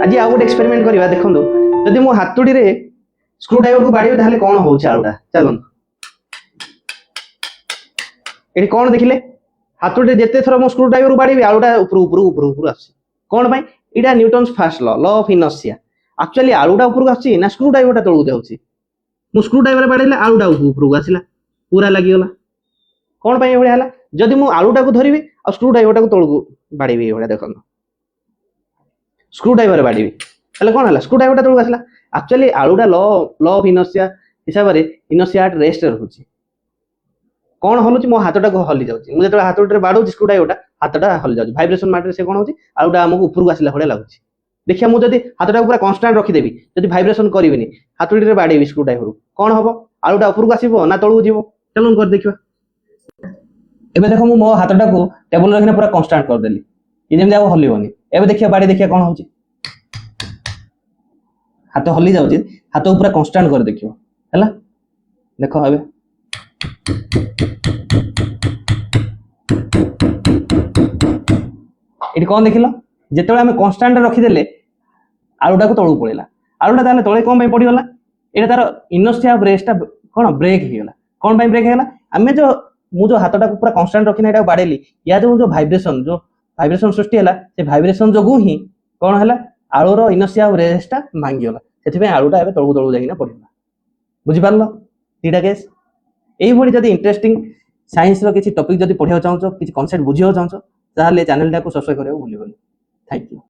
आज आउ गोटे एक्सपेरिमेंट करवा देखो जदि मो हातुड़ी रे स्क्रू ड्राइवर को बाड़ी ताहले कौन होउछ आलुटा चलो एठी कौन देखिले हातुड़ी जेते थर मो स्क्रू ड्राइवर को बाड़ी आलुटा ऊपर ऊपर ऊपर ऊपर आसी कौन भाई इटा Newton's first law law of inertia actually आलुटा ऊपर को आसी ना स्क्रू ड्राइवरटा तळु जाउची मो स्क्रू ड्राइवर बाड़ीले आलुटा ऊपर को आसीला पूरा लागि गला कौन भाई एभଳିଆ हला जदि मो आलुटा को धरिबे आ स्क्रू ड्राइवरटा को तळु बाड़ीबे एभଳିଆ देखन स्क्रू ड्राइवर बाड़ी हेल्ले कौन है स्क्रू ड्राइवर तक आसला एक्चुअली आलुटा लॉ लॉ ऑफ इनर्शिया हिसाब से इनर्शिया एट रेस्ट रोचे कौन हलुची मो हाथटा को हली जाउची मु जेतला हाथटे बाडुची स्क्रू ड्राइवरटा हाथटा हली जाउची वाइब्रेशन माटे से कौन होची आलुटा हमको ऊपर को आसला भले लागुची देखिया मु जदी हाथटा पूरा कांस्टेंट रखी देबी जदी वाइब्रेशन करिविनी हाथुड़ी रे बाडीबी स्क्रू ड्राइवर कौन हबो आलुटा ऊपर को आसीबो ना तळु जीवो चलो कर देखिबा एबे देखो मु मो हाथटा को टेबल रखिना पूरा कांस्टेंट कर देली इ जेम जाव हलिबोनी एबे देखिया बाडी देखिया कौन होची हाथ हली जाउची हाथ पूरा कांस्टेंट कर देखियो हैला देखो एबे इटी कौन देखिलो जेतेबे हम कांस्टेंट रखी देले आलुटा को तळु पळेला आलुटा ताले तळे कोन पई पड़ी गला एटा तार इनर्शिया ऑफ रेस्टटा कोन ब्रेक ही गला कोन पई ब्रेक हेला हमें जो मु जो हाथटा को पूरा कांस्टेंट रखिना एटा बाडेली या जो वाइब्रेशन सृष्टि है से वाइब्रेशन जो ही कौन है आलुर इनर्शिया ऑफ रेस्टटा भांगीगला से आलुटा एबे तळु तळु जाइना पड़िला बुझी पारलो तीटा केस एई भली जदी इंटरेस्टिंग साइंस रो किछि टॉपिक जदी पढिया चाहछो किछि कांसेप्ट बुझियो चाहछो ताहले चैनल टाको सब्सक्राइब करियो भूलिबोनी थैंक यू।